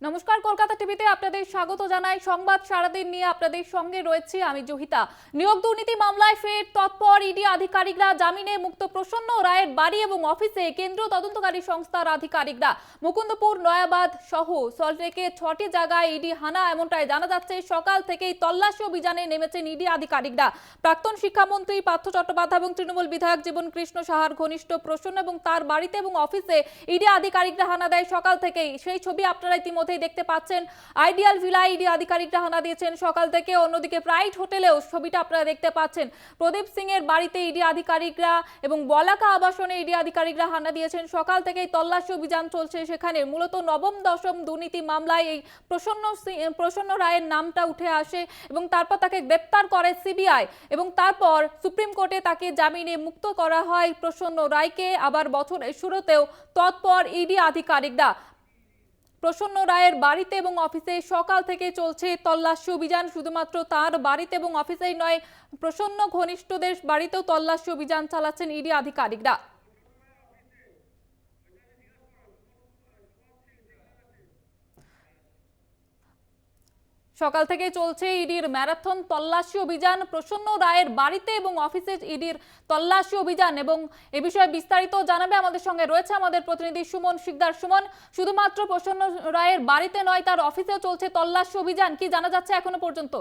নমস্কার, কলকাতা টিভিতে আপনাদের স্বাগত জানাই। সংবাদ সারাদিন নিয়ে আপনাদের সঙ্গে রয়েছে আমি জহিতা। নিয়োগ দুর্নীতি মামলায় ফের তৎপর ইডি আধিকারিকরা। জামিনে মুক্ত প্রসন্ন রায়ের বাড়ি এবং অফিসে কেন্দ্রীয় তদন্তকারী সংস্থার আধিকারিকরা। মুকুন্দপুর, নয়াবাদ সহ সল্টলেকে 6টি জায়গায় ইডি হানা, এমনটাই জানা যাচ্ছে। সকাল থেকেই তল্লাশি অভিযানে নেমেছেন ইডি আধিকারিকরা। প্রাক্তন শিক্ষামন্ত্রী পার্থ চট্টোপাধ্যায় এবং তৃণমূল বিধায়ক জীবন কৃষ্ণ সাহার ঘনিষ্ঠ প্রসন্ন এবং তার বাড়িতে এবং অফিসে ইডি আধিকারিকরা হানা দেয় সকাল থেকেই। সেই ছবি আপনারা ইতিমধ্যে দেখতে পাচ্ছেন। আইডিয়াল ভিলায় ইডি আধিকারিকরা হানা দিয়েছেন সকাল থেকে। অন্যদিকে প্রাইড হোটেলেও ছবিটা আপনারা দেখতে পাচ্ছেন। প্রদীপ সিং এর বাড়িতে ইডি আধিকারিকরা এবং বলাকা আবাসনে ইডি আধিকারিকরা হানা দিয়েছেন। সকাল থেকেই তল্লাশি অভিযান চলছে সেখানে। মূলত নবম দশম দুর্নীতি মামলায় এই প্রসন্ন রায়ের নামটা উঠে আসে এবং তারপর তাকে গ্রেপ্তার করে সিবিআই এবং তারপর সুপ্রিম কোর্টে তাকে জামিনে মুক্ত করা হয় প্রসন্ন রায়কে। আবার বছরের শুরুতেও তৎপর ইডি আধিকারিকরা। প্রসন্ন রায়ের বাড়িতে এবং অফিসে সকাল থেকে চলছে তল্লাশি অভিযান। শুধুমাত্র তার বাড়িতে এবং অফিসেই নয়, প্রসন্ন ঘনিষ্ঠদের বাড়িতেও তল্লাশি অভিযান চালাচ্ছেন ইডি আধিকারিকরা। সকাল থেকে চলছে ইডির ম্যারাথন তল্লাশি অভিযান। প্রসন্ন রায়ের বাড়িতে এবং অফিসে ইডির তল্লাশি অভিযান এবং এ বিষয়ে বিস্তারিত জানাবে আমাদের সঙ্গে রয়েছে আমাদের প্রতিনিধি সুমন শিকদার। সুমন, শুধুমাত্র প্রসন্ন রায়ের বাড়িতে নয়, তার অফিসেও চলছে তল্লাশি অভিযান। কি জানা যাচ্ছে এখনো পর্যন্ত?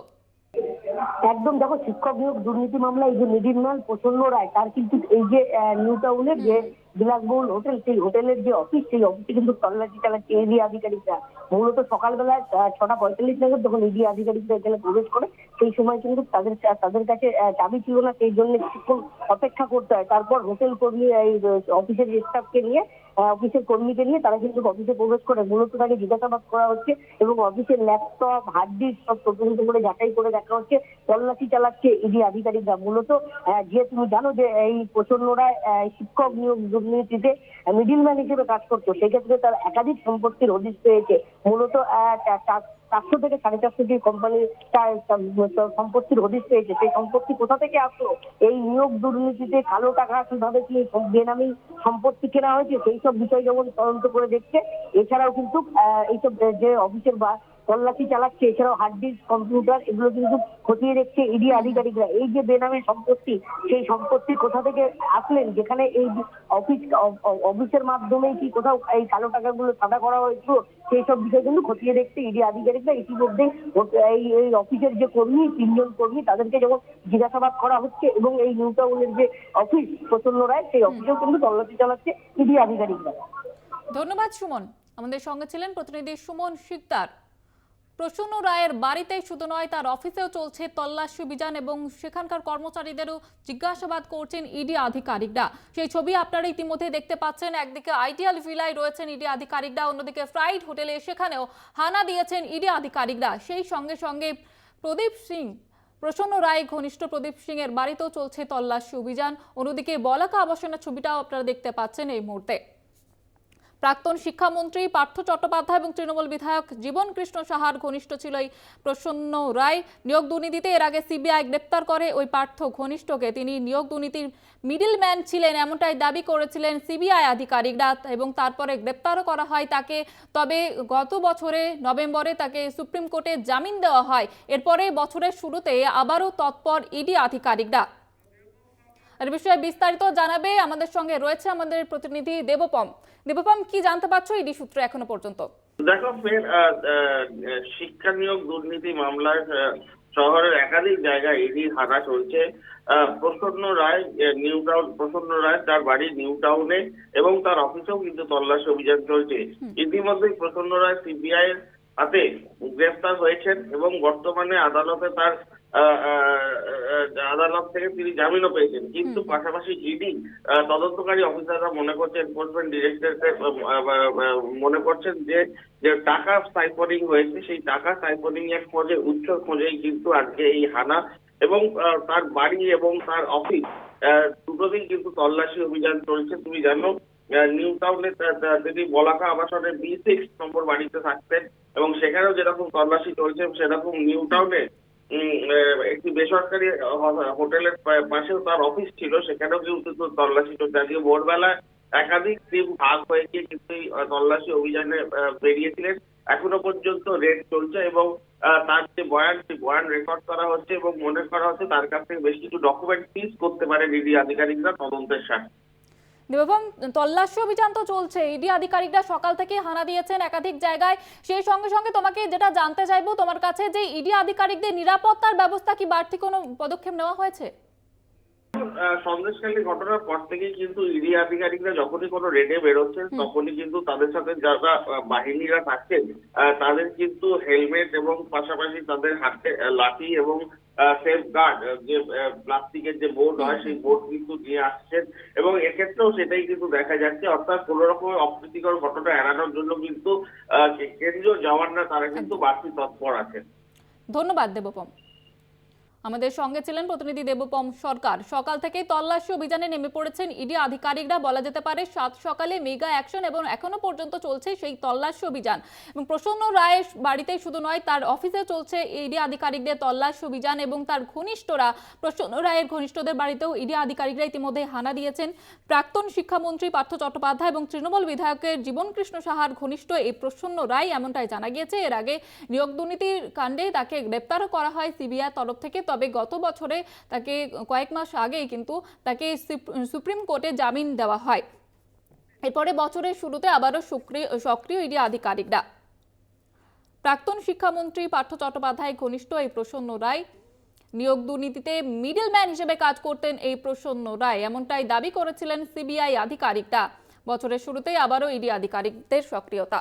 একদম, দেখো, শিক্ষক নিয়োগ দুর্নীতি মামলা এই যে মিডিল ম্যান প্রসন্ন রায়, তার কিন্তু এই যে নিউ টাউনের যে বিলাসবহুল হোটেল, সেই হোটেলের যে অফিস, সেই অফিসে কিন্তু তল্লাশি চালাচ্ছে ইডি আধিকারিকরা। মূলত সকালবেলায় 6:45 নাগাদ যখন ইডি আধিকারিকরা এখানে প্রবেশ করে, সেই সময় কিন্তু তাদের কাছে চাবি ছিল না, সেই জন্য কিছুক্ষণ অপেক্ষা করতে হয়। তারপর হোটেল কর্মী, এই অফিসের স্টাফকে নিয়ে, অফিসের কর্মীকে নিয়ে তারা কিন্তু অফিসে প্রবেশ করে। মূলত তাকে জিজ্ঞাসাবাদ করা হচ্ছে এবং অফিসের ল্যাপটপ, হার্ড ডিস্ক সব তদন্ত করে যাচাই করে দেখা হচ্ছে। তল্লাশি চালাচ্ছে ইডি আধিকারিকরা। মূলত যে তুমি জানো যে এই প্রসন্ন রায় শিক্ষক নিয়োগ দুর্নীতিতে মিডিলম্যান হিসেবে কাজ করতো, সেক্ষেত্রে তার একাধিক সম্পত্তির হদিশ পেয়েছে। মূলত 400 থেকে 450 কোম্পানি তার সম্পত্তির হদিশ পেয়েছে। সেই সম্পত্তি কোথা থেকে আসলো, এই নিয়োগ দুর্নীতিতে কালো টাকা কিভাবে কি বেনামি সম্পত্তি কেনা হয়েছে, সেই সব বিষয় যেমন তদন্ত করে দেখছে। এছাড়াও কিন্তু এইসব যে অফিসের বা তল্লাশি চালাচ্ছে, এছাড়াও হার্ড ডিস্ক, কম্পিউটার, এগুলো কিন্তু খতিয়ে দেখছে ইডি আধিকারিকরা। এই যে বেনামি সম্পত্তি, সেই সম্পত্তি কোথা থেকে আসলেন, যেখানে এই অফিসের মাধ্যমে কি কোথাও এই কালো টাকাগুলো সাদা করা হয়েছিল, সেই সব বিষয় কিন্তু খতিয়ে দেখতে ইডি আধিকারিকরা। ইতিমধ্যে এই অফিসের যে কর্মী, 3জন কর্মী, তাদেরকে যখন জিজ্ঞাসাবাদ করা হচ্ছে এবং এই নিউ টাউনের যে অফিস প্রসন্ন রায়, সেই অফিসেও কিন্তু তল্লাশি চালাচ্ছে ইডি আধিকারিকরা। ধন্যবাদ সুমন। আমাদের সঙ্গে ছিলেন প্রতিনিধি সুমন শিকদার। প্রসন্ন রায়ের বাড়িতেই শুধু নয়, তার অফিসেও চলছে তল্লাশি অভিযান এবং সেখানকার কর্মচারীদেরও জিজ্ঞাসাবাদ করছেন ইডি আধিকারিকরা। সেই ছবি আপনারা ইতিমধ্যে দেখতে পাচ্ছেন। একদিকে আইডিয়াল ভিলায় রয়েছেন ইডি আধিকারিকরা, অন্যদিকে ফ্রাইড হোটেলে সেখানেও হানা দিয়েছেন ইডি আধিকারিকরা। সেই সঙ্গে সঙ্গে প্রদীপ সিং, প্রসন্ন রায় ঘনিষ্ঠ প্রদীপ সিং এর বাড়িতেও চলছে তল্লাশি অভিযান। অন্যদিকে বলাকা আবাসনের ছবিটাও আপনারা দেখতে পাচ্ছেন এই মুহূর্তে। প্রাক্তন শিক্ষামন্ত্রী পার্থ চট্টোপাধ্যায় এবং তৃণমূল বিধায়ক জীবন কৃষ্ণ সাহার ঘনিষ্ঠ ছিল এই প্রসন্ন রায়। নিয়োগ দুর্নীতিতে এর আগে সিবিআই গ্রেপ্তার করে ওই পার্থ ঘনিষ্ঠকে। তিনি নিয়োগ দুর্নীতির মিডল ম্যান ছিলেন, এমনটাই দাবি করেছিলেন সিবিআই আধিকারিকরা এবং তারপরে গ্রেপ্তারও করা হয় তাকে। তবে গত বছরে নভেম্বরে তাকে সুপ্রিম কোর্টে জামিন দেওয়া হয়। এরপরে বছরের শুরুতে আবারও তৎপর ইডি আধিকারিকরা। এর বিষয়ে বিস্তারিত জানাবে আমাদের সঙ্গে রয়েছে আমাদের প্রতিনিধি দেবপম। দেবপম, কি জানতে পারছো ইডি সূত্রে এখনো পর্যন্ত? দেখো, ফের শিক্ষা নিয়োগ দুর্নীতি মামলায় শহরের একাধিক জায়গায় ইডি হানা চলছে। প্রসন্ন রায় তার বাড়ি নিউ টাউনে এবং তার অফিসেও কিন্তু তল্লাশি অভিযান চলছে। ইতিমধ্যেই প্রসন্ন রায় সিবিআই এর হাতে গ্রেফতার হয়েছেন এবং বর্তমানে আদালত থেকে তিনি জামিনও পেয়েছেন। কিন্তু পাশাপাশি ইডি তদন্তকারী অফিসাররা মনে করছেন, এনফোর্সমেন্ট ডিরেক্টরেট মনে করছেন যে টাকা সাইফারিং হয়েছে, সেই টাকা সাইফারিং এর উচ্চ খোঁজেই কিন্তু আজকে এই হানা এবং তার বাড়ি এবং তার অফিস দুটোতেই কিন্তু তল্লাশি অভিযান চলছে। তুমি জানো, নিউ টাউনে তিনি বলাকা আবাসনের B6 নম্বর বাড়িতে থাকতেন এবং সেখানেও যেরকম তল্লাশি চলছে, সেরকম নিউ টাউনে একটি বেসরকারি হোটেলের পাশেও তার অফিস ছিল, সেখানেও কিন্তু তল্লাশি চলছে। আজকে ভোরবেলা একাধিক টিম ভাগ হয়ে গিয়ে কিন্তু তল্লাশি অভিযানে বেরিয়েছিলেন এখনো পর্যন্ত রেড চলছে এবং তার যে বয়ান সেই বয়ান রেকর্ড করা হচ্ছে এবং মনে করা হচ্ছে তার কাছ থেকে বেশ কিছু ডকুমেন্ট সিজ করতে পারে ইডি আধিকারিকরা তদন্তের স্বার্থে। দেবম, তল্লাশি অভিযান তো চলছে, ইডি আধিকারিকরা সকাল থেকে হানা দিয়েছেন একাধিক জায়গায়। সেই সঙ্গে সঙ্গে তোমাকে যেটা জানতে চাইবো তোমার কাছে, যে ইডি আধিকারিকদের নিরাপত্তার ব্যবস্থা কি বাড়তি কোনো পদক্ষেপ নেওয়া হয়েছে? সন্দেশখালী ঘটনার পর থেকেই কিন্তু ইডি আধিকারিকরা যখনই কোনো রেডে বেরোচ্ছেন তখনই কিন্তু তাদের সাথে যারা বাহিনীরা থাকছেন তাদের কিন্তু হেলমেট এবং পাশাপাশি তাদের হাতে লাঠি এবং সেফ গার্ড যে প্লাস্টিকের যে বোর্ড হয় সেই বোর্ড কিন্তু নিয়ে আসছেন এবং এক্ষেত্রেও সেটাই কিন্তু দেখা যাচ্ছে, অর্থাৎ কোন রকমের অপ্রীতিকর ঘটনা এড়ানোর জন্য কিন্তু কেন্দ্রীয় জওয়ানরা তারা কিন্তু বাড়তি তৎপর আছেন। ধন্যবাদ দেবপম। আমাদের সঙ্গে ছিলেন প্রতিনিধি দেবপম সরকার। সকাল থেকেই তল্লাশি অভিযানে নেমে পড়েছেন ইডি আধিকারিকরা, বলা যেতে পারে সাত সকালে মেগা অ্যাকশন এবং এখনো পর্যন্ত চলছে সেই তল্লাশি অভিযান। এবং প্রসন্ন রায়ের বাড়িতে শুধু নয়, তার অফিসে চলছে ইডি আধিকারিকদের তল্লাশি অভিযান এবং তার ঘনিষ্ঠরা, প্রসন্ন রায়ের ঘনিষ্ঠদের বাড়িতেও ইডি আধিকারিকরা ইতিমধ্যে হানা দিয়েছেন। প্রাক্তন শিক্ষামন্ত্রী পার্থ চট্টোপাধ্যায় এবং তৃণমূল বিধায়কের জীবনকৃষ্ণ সাহার ঘনিষ্ঠ এই প্রসন্ন রায়, এমনটাই জানা গিয়েছে। এর আগে নিয়োগ দুর্নীতির কাণ্ডে তাকে গ্রেপ্তারও করা হয় সিবিআই তরফ থেকে, তবে গত বছরে তাকে কয়েক মাস আগেই কিন্তু তাকে সুপ্রিম কোর্টে জামিন দেওয়া হয়। এরপরে বছরের শুরুতে আবারও সক্রিয় ইডি আধিকারিকরা। প্রাক্তন শিক্ষামন্ত্রী পার্থ চট্টোপাধ্যায় ঘনিষ্ঠ এই প্রসন্ন রায়, নিয়োগ দুর্নীতিতে মিডলম্যান হিসেবে কাজ করতেন এই প্রসন্ন রায়, এমনটাই দাবি করেছিলেন সিবিআই আধিকারিকরা। বছরের শুরুতেই আবারও ইডি আধিকারিকদের সক্রিয়তা।